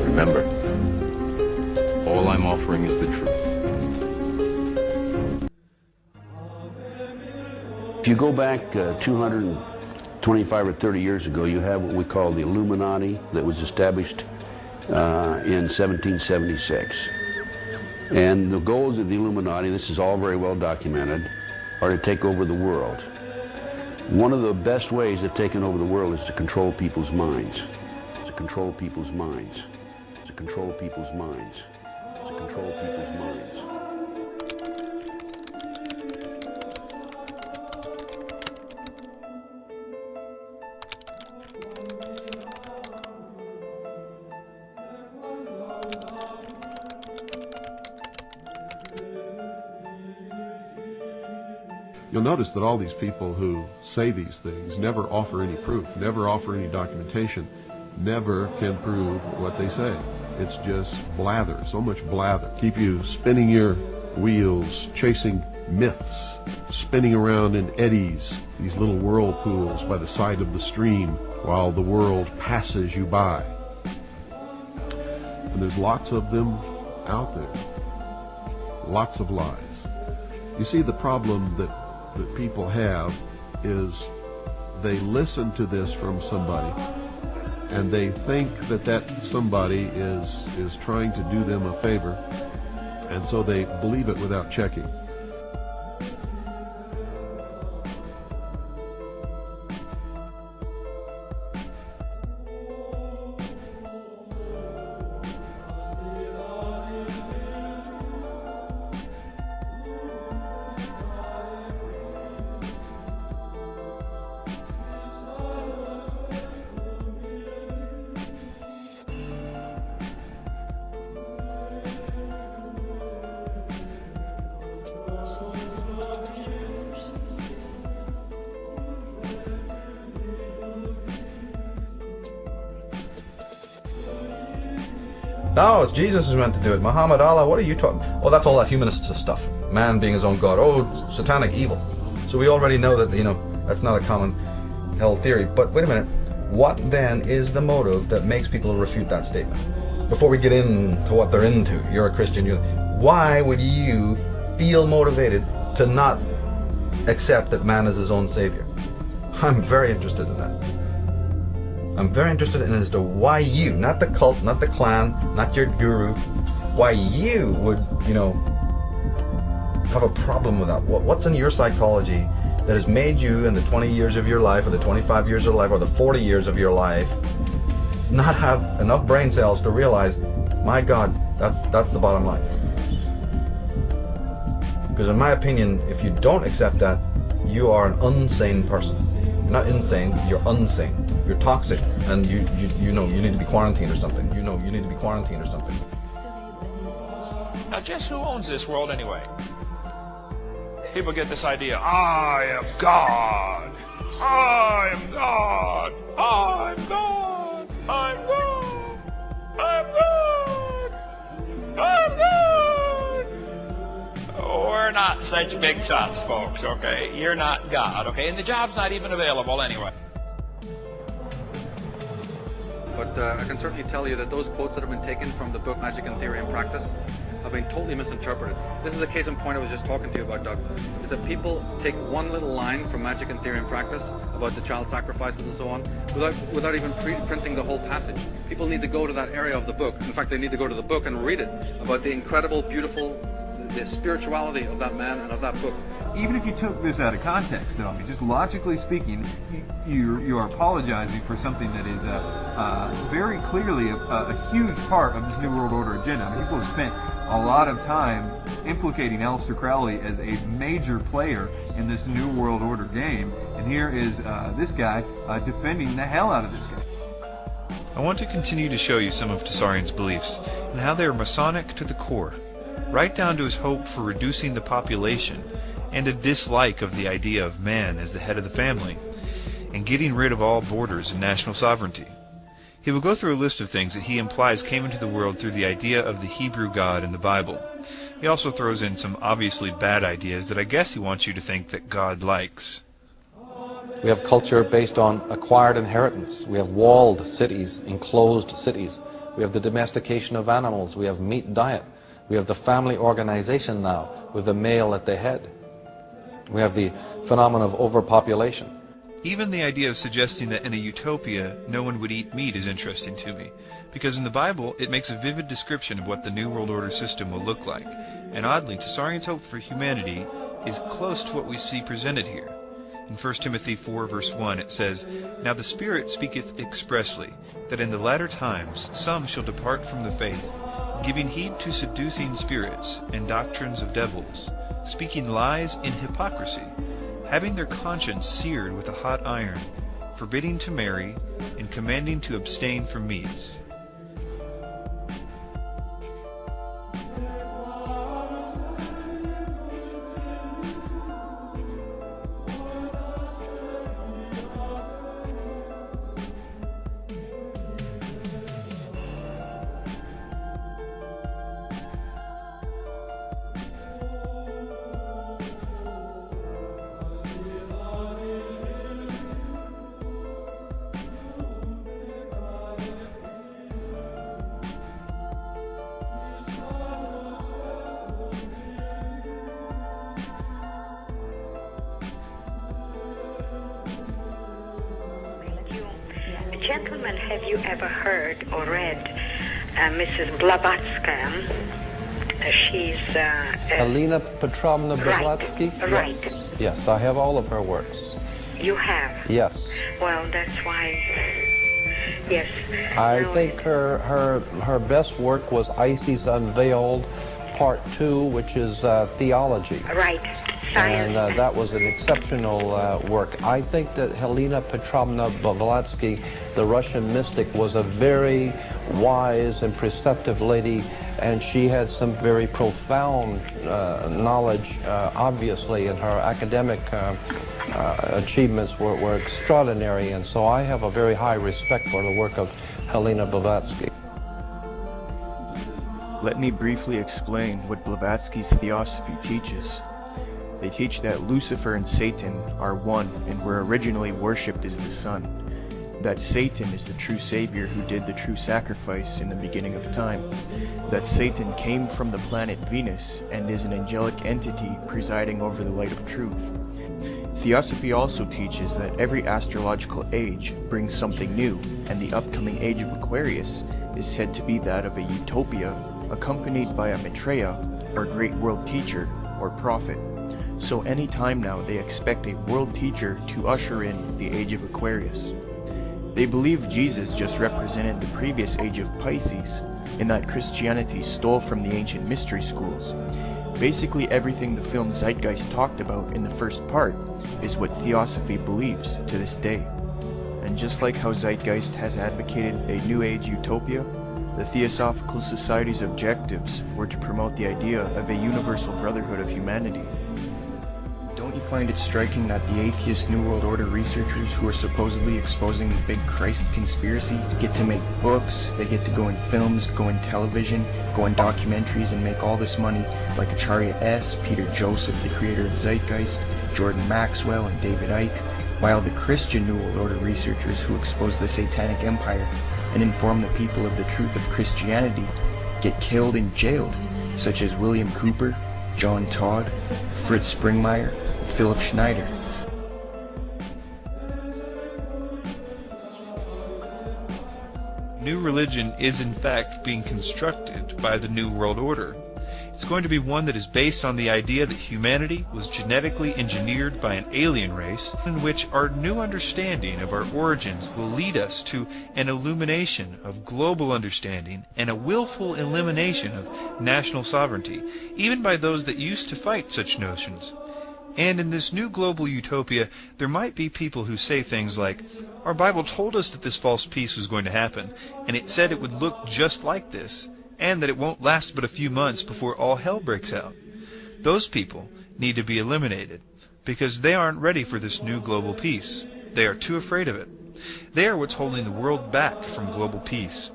Remember, all I'm offering is the truth. If you go back 225 or 30 years ago, you have what we call the Illuminati that was established in 1776. And the goals of the Illuminati, this is all very well documented, are to take over the world. One of the best ways of taking over the world is to control people's minds. To control people's minds. To control people's minds. To control people's minds. You'll notice that all these people who say these things never offer any proof, never offer any documentation, never can prove what they say. It's just blather, so much blather. Keep you spinning your wheels, chasing myths, spinning around in eddies, these little whirlpools by the side of the stream while the world passes you by. And there's lots of them out there. Lots of lies. You see, the problem that people have is they listen to this from somebody and they think that that somebody is trying to do them a favor, and so they believe it without checking. No, it's Jesus who's meant to do it. Muhammad, Allah, what are you talking? Oh, that's all that humanist stuff. Man being his own God. Oh, satanic evil. So we already know that, that's not a common held theory. But wait a minute. What then is the motive that makes people refute that statement? Before we get into what they're into, you're a Christian. Why would you feel motivated to not accept that man is his own savior? I'm very interested in that. I'm very interested in as to why you, not the cult, not the clan, not your guru, why you would, have a problem with that. What's in your psychology that has made you in the 20 years of your life, or the 25 years of life, or the 40 years of your life, not have enough brain cells to realize, my God, that's the bottom line. Because in my opinion, if you don't accept that, you are an unsane person. You're not insane, you're unsane. You're toxic, and you need to be quarantined or something. You need to be quarantined or something. Now, just who owns this world anyway? People get this idea, I am God. I am God. I'm God. I'm God. I'm God. I'm God. We're not such big shots, folks, okay? You're not God, okay? And the job's not even available anyway. But I can certainly tell you that those quotes that have been taken from the book Magic and Theory and Practice have been totally misinterpreted. This is a case in point I was just talking to you about, Doug, is that people take one little line from Magic and Theory and Practice about the child sacrifices and so on without even printing the whole passage. People need to go to that area of the book. In fact, they need to go to the book and read it about the incredible, beautiful, the spirituality of that man and of that book. Even if you took this out of context, though, I mean, just logically speaking, you are apologizing for something that is very clearly a huge part of this New World Order agenda. I mean, people have spent a lot of time implicating Aleister Crowley as a major player in this New World Order game, and here is this guy defending the hell out of this guy. I want to continue to show you some of Tsarian's beliefs and how they are Masonic to the core, right down to his hope for reducing the population and a dislike of the idea of man as the head of the family, and getting rid of all borders and national sovereignty. He will go through a list of things that he implies came into the world through the idea of the Hebrew God in the Bible. He also throws in some obviously bad ideas that I guess he wants you to think that God likes. We have culture based on acquired inheritance. We have walled cities, enclosed cities. We have the domestication of animals. We have meat diet. We have the family organization now with the male at the head. We have the phenomenon of overpopulation. Even the idea of suggesting that in a utopia no one would eat meat is interesting to me, because in the Bible it makes a vivid description of what the New World Order system will look like, and oddly, Tessarien's hope for humanity is close to what we see presented here. In 1 Timothy 4 verse 1 it says, "Now the Spirit speaketh expressly, that in the latter times some shall depart from the faith, giving heed to seducing spirits and doctrines of devils, speaking lies in hypocrisy, having their conscience seared with a hot iron, forbidding to marry, and commanding to abstain from meats." Gentlemen, have you ever heard or read Mrs. Blavatsky? She's Helena Petrovna Blavatsky? Right. Yes. Yes, I have all of her works. You have? Yes. Well, that's why. Yes. I think her best work was Isis Unveiled, Part 2, which is theology. Right. Science. And that was an exceptional work. I think that Helena Petrovna Blavatsky, the Russian mystic, was a very wise and perceptive lady, and she had some very profound knowledge, obviously, and her academic achievements were extraordinary, and so I have a very high respect for the work of Helena Blavatsky. Let me briefly explain what Blavatsky's theosophy teaches. They teach that Lucifer and Satan are one and were originally worshipped as the sun. That Satan is the true savior who did the true sacrifice in the beginning of time. That Satan came from the planet Venus and is an angelic entity presiding over the light of truth. Theosophy also teaches that every astrological age brings something new, and the upcoming age of Aquarius is said to be that of a utopia accompanied by a Maitreya, or great world teacher, or prophet. So any time now they expect a world teacher to usher in the age of Aquarius. They believe Jesus just represented the previous age of Pisces, in that Christianity stole from the ancient mystery schools. Basically everything the film Zeitgeist talked about in the first part is what Theosophy believes to this day. And just like how Zeitgeist has advocated a New Age utopia, the Theosophical Society's objectives were to promote the idea of a universal brotherhood of humanity. Don't you find it striking that the atheist New World Order researchers who are supposedly exposing the big Christ conspiracy get to make books, they get to go in films, go in television, go in documentaries and make all this money, like Acharya S., Peter Joseph, the creator of Zeitgeist, Jordan Maxwell, and David Icke, while the Christian New World Order researchers who expose the Satanic Empire and inform the people of the truth of Christianity get killed and jailed, such as William Cooper, John Todd, Fritz Springmeier, Philip Schneider. New religion is in fact being constructed by the New World Order. It's going to be one that is based on the idea that humanity was genetically engineered by an alien race, in which our new understanding of our origins will lead us to an illumination of global understanding and a willful elimination of national sovereignty, even by those that used to fight such notions. And in this new global utopia, there might be people who say things like, "Our Bible told us that this false peace was going to happen, and it said it would look just like this, and that it won't last but a few months before all hell breaks out." Those people need to be eliminated, because they aren't ready for this new global peace. They are too afraid of it. They are what's holding the world back from global peace.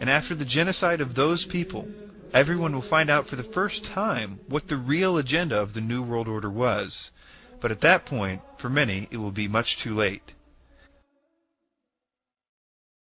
And after the genocide of those people, everyone will find out for the first time what the real agenda of the New World Order was. But at that point, for many, it will be much too late.